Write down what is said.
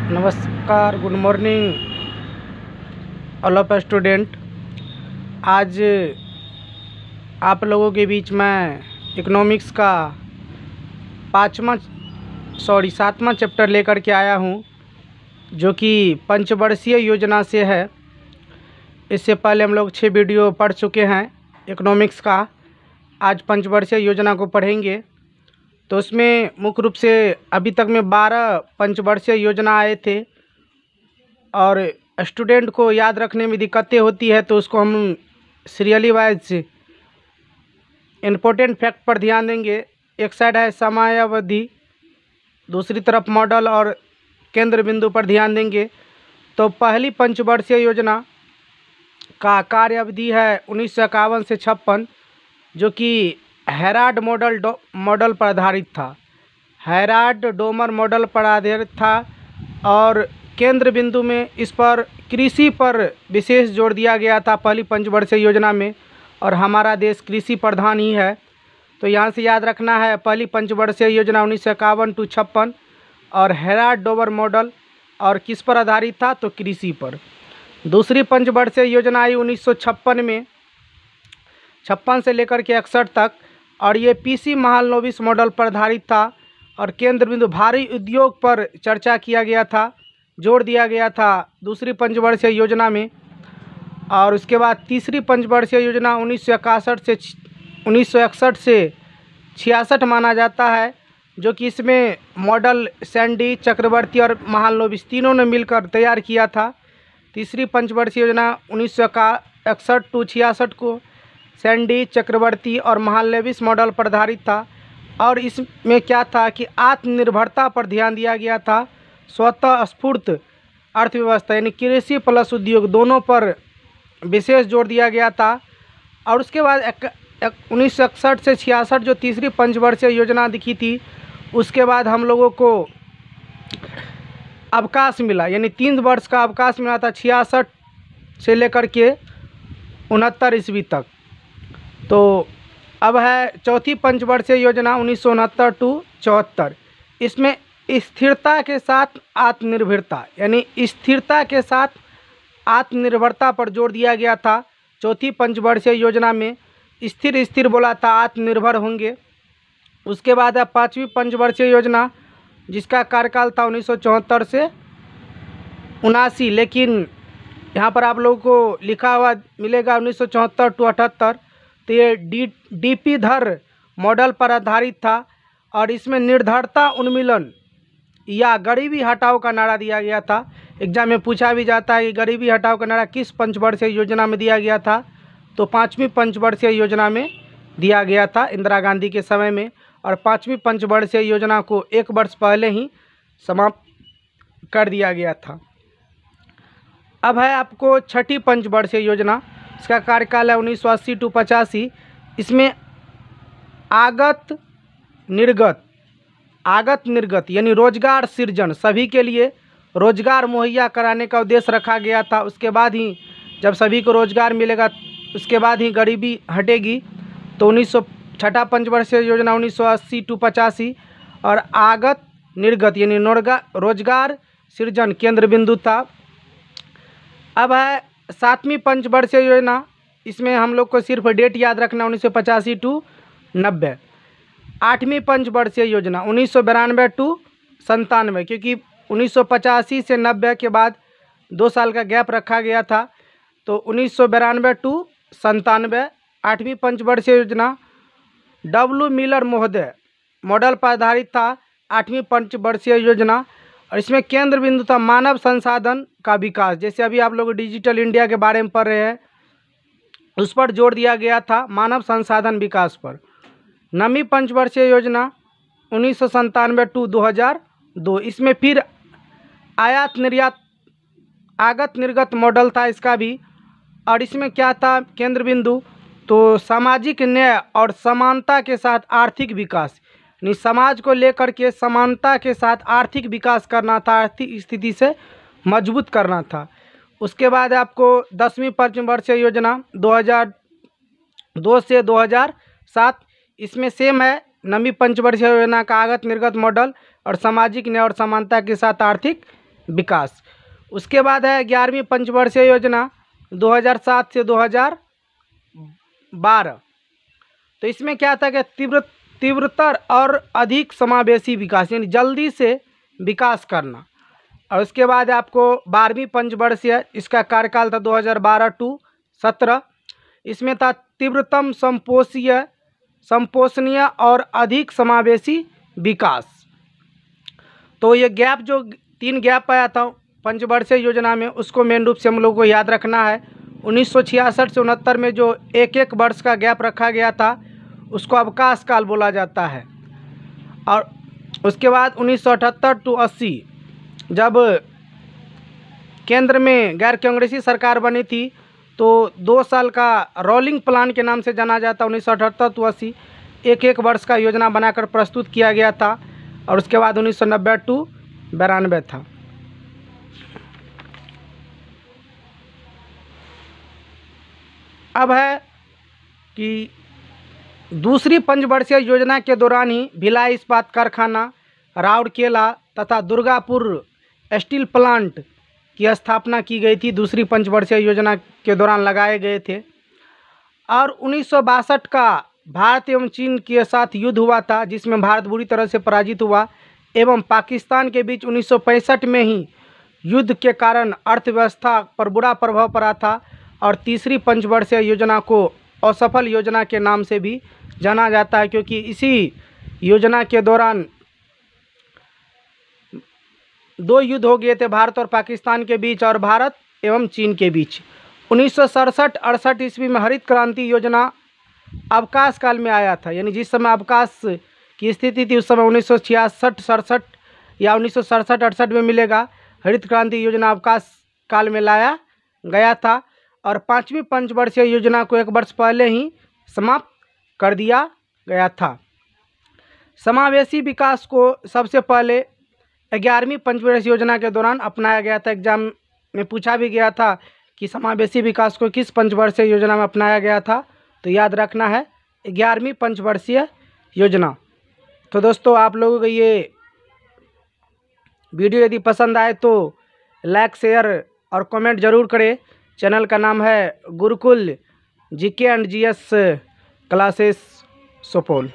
नमस्कार, good morning all of student. आज आप लोगों के बीच में इकोनॉमिक्स का सातवां चैप्टर लेकर के आया हूं, जो कि पंचवर्षीय योजना से है। इससे पहले हम लोग 6 वीडियो पढ़ चुके हैं इकोनॉमिक्स का। आज पंचवर्षीय योजना को पढ़ेंगे। तो उसमें मुख्य रूप से अभी तक में 12 पंचवर्षीय योजना आए थे, और स्टूडेंट को याद रखने में दिक्कतें होती है, तो उसको हम सीरियली वाइज इम्पोर्टेंट फैक्ट पर ध्यान देंगे। एक साइड है समयावधि, दूसरी तरफ मॉडल और केंद्र बिंदु पर ध्यान देंगे। तो पहली पंचवर्षीय योजना का कार्य अवधि है 1951 से 56, जो कि हेराल्ड मॉडल पर आधारित था। हेराल्ड डोमर मॉडल पर आधारित था, और केंद्र बिंदु में इस पर कृषि पर विशेष जोर दिया गया था पहली पंचवर्षीय योजना में, और हमारा देश कृषि प्रधान ही है। तो यहाँ से याद रखना है, पहली पंचवर्षीय योजना 1951 to 56, और हेराल्ड डोमर मॉडल और किस पर आधारित था, तो कृषि पर। दूसरी पंचवर्षीय योजना आई 1956 में, 56 से लेकर के 61 तक, और ये पीसी महालनोबिस मॉडल पर आधारित था, और केंद्र बिंदु भारी उद्योग पर चर्चा किया गया था, जोर दिया गया था दूसरी पंचवर्षीय योजना में। और उसके बाद तीसरी पंचवर्षीय योजना 1961 से 66 माना जाता है, जो कि इसमें मॉडल सैंडी, चक्रवर्ती और महालनोबिस तीनों ने मिलकर तैयार किया था। तीसरी पंचवर्षीय योजना 1961 to 66 को सैंडी, चक्रवर्ती और महालनोबिस मॉडल पर आधारित था, और इसमें क्या था कि आत्मनिर्भरता पर ध्यान दिया गया था, स्वतः स्फूर्त अर्थव्यवस्था यानी कृषि प्लस उद्योग दोनों पर विशेष जोर दिया गया था। और उसके बाद 1961 से 66 जो तीसरी पंचवर्षीय योजना दिखी थी, उसके बाद हम लोगों को अवकाश मिला, यानी 3 वर्ष का अवकाश मिला था 66 से लेकर के 69 ईस्वी तक। तो अब है चौथी पंचवर्षीय योजना 1969 to 74। इसमें स्थिरता के साथ आत्मनिर्भरता, यानी स्थिरता के साथ आत्मनिर्भरता पर जोर दिया गया था। चौथी पंचवर्षीय योजना में स्थिर बोला था, आत्मनिर्भर होंगे। उसके बाद है पांचवी पंचवर्षीय योजना, जिसका कार्यकाल था 1974 से 79, लेकिन यहाँ पर आप लोगों को लिखा हुआ मिलेगा 1974 to 78। तो ये डीपी धर मॉडल पर आधारित था, और इसमें निर्धरता उन्मूलन या गरीबी हटाओ का नारा दिया गया था। एग्जाम में पूछा भी जाता है कि गरीबी हटाओ का नारा किस पंचवर्षीय योजना में दिया गया था, तो पांचवी पंचवर्षीय योजना में दिया गया था, इंदिरा गांधी के समय में। और पांचवी पंचवर्षीय योजना को 1 वर्ष पहले ही समाप्त कर दिया गया था। अब है आपको छठी पंचवर्षीय योजना, इसका कार्यकाल है 1980 to 85। इसमें आगत निर्गत यानी रोजगार सृजन, सभी के लिए रोजगार मुहैया कराने का उद्देश्य रखा गया था। उसके बाद ही जब सभी को रोजगार मिलेगा, उसके बाद ही गरीबी हटेगी। तो छठा पंचवर्षीय योजना 1980 to 85, और आगत निर्गत यानी रोजगार सृजन केंद्र बिंदु था। अब है सातवीं पंचवर्षीय योजना, इसमें हम लोग को सिर्फ डेट याद रखना 1985 to 90। आठवीं पंचवर्षीय योजना 1992 to 97, क्योंकि 1985 से 90 के बाद 2 साल का गैप रखा गया था। तो 1992 to 97 आठवीं पंचवर्षीय योजना। डब्ल्यू मिलर महोदय मॉडल पर आधारित था आठवीं पंचवर्षीय योजना, और इसमें केंद्र बिंदु था मानव संसाधन का विकास। जैसे अभी आप लोग डिजिटल इंडिया के बारे में पढ़ रहे हैं, उस पर जोर दिया गया था, मानव संसाधन विकास पर। नवीं पंचवर्षीय योजना 1997 to 2002, इसमें फिर आगत निर्गत मॉडल था इसका भी। और इसमें क्या था केंद्र बिंदु, तो सामाजिक न्याय और समानता के साथ आर्थिक विकास, यानी समाज को लेकर के समानता के साथ आर्थिक विकास करना था, आर्थिक स्थिति से मजबूत करना था। उसके बाद आपको 10वीं पंचवर्षीय योजना 2002 से 2007, इसमें सेम है, नवीं पंचवर्षीय योजना का आगत निर्गत मॉडल और सामाजिक न्याय और समानता के साथ आर्थिक विकास। उसके बाद है 11वीं पंचवर्षीय योजना 2007 से 2012। तो इसमें क्या था कि तीव्रतर और अधिक समावेशी विकास, यानी जल्दी से विकास करना। और उसके बाद आपको 12वीं पंचवर्षीय, इसका कार्यकाल था 2012 टू 17। इसमें था तीव्रतम संपोषणीय और अधिक समावेशी विकास। तो ये गैप जो 3 गैप आया था पंचवर्षीय योजना में, उसको मेन रूप से हम लोग को याद रखना है। 1966 से 69 में जो एक वर्ष का गैप रखा गया था उसको अवकाश काल बोला जाता है। और उसके बाद 1978 टू 80 जब केंद्र में गैर कांग्रेसी सरकार बनी थी तो 2 साल का रोलिंग प्लान के नाम से जाना जाता। 1978 टू 80 एक वर्ष का योजना बनाकर प्रस्तुत किया गया था। और उसके बाद 1990 टू 92 था। अब है कि दूसरी पंचवर्षीय योजना के दौरान ही भिलाई इस्पात कारखाना, राउरकेला तथा दुर्गापुर स्टील प्लांट की स्थापना की गई थी। दूसरी पंचवर्षीय योजना के दौरान लगाए गए थे। और 1962 का भारत एवं चीन के साथ युद्ध हुआ था, जिसमें भारत बुरी तरह से पराजित हुआ एवं पाकिस्तान के बीच 1965 में ही युद्ध के कारण अर्थव्यवस्था पर बुरा प्रभाव पड़ा था। और तीसरी पंचवर्षीय योजना को असफल योजना के नाम से भी जाना जाता है, क्योंककि इसी योजना के दौरान 2 युद्ध हो गए थे भारत और पाकिस्तान के बीच और भारत एवं चीन के बीच। 1967-68 ईस्वी में हरित क्रांति योजना अवकाश काल में आया था, यानी जिस समय अवकाश की स्थिति थी उस समय 1966-67 या 1967-68 में मिलेगा। हरित क्रांति योजना अवकाश काल में लाया गया था। और 5वीं पंचवर्षीय योजना को 1 वर्ष पहले ही समाप्त कर दिया गया था। समावेशी विकास को सबसे पहले 11वीं पंचवर्षीय योजना के दौरान अपनाया गया था। एग्जाम में पूछा भी गया था कि समावेशी विकास को किस पंचवर्षीय योजना में अपनाया गया था, तो याद रखना है 11वीं पंचवर्षीय योजना। तो दोस्तों, आप लोगों को ये वीडियो यदि पसंद आए तो लाइक, शेयर और कमेंट जरूर करें। चैनल का नाम है Gurukul GK and GS classes Supaul.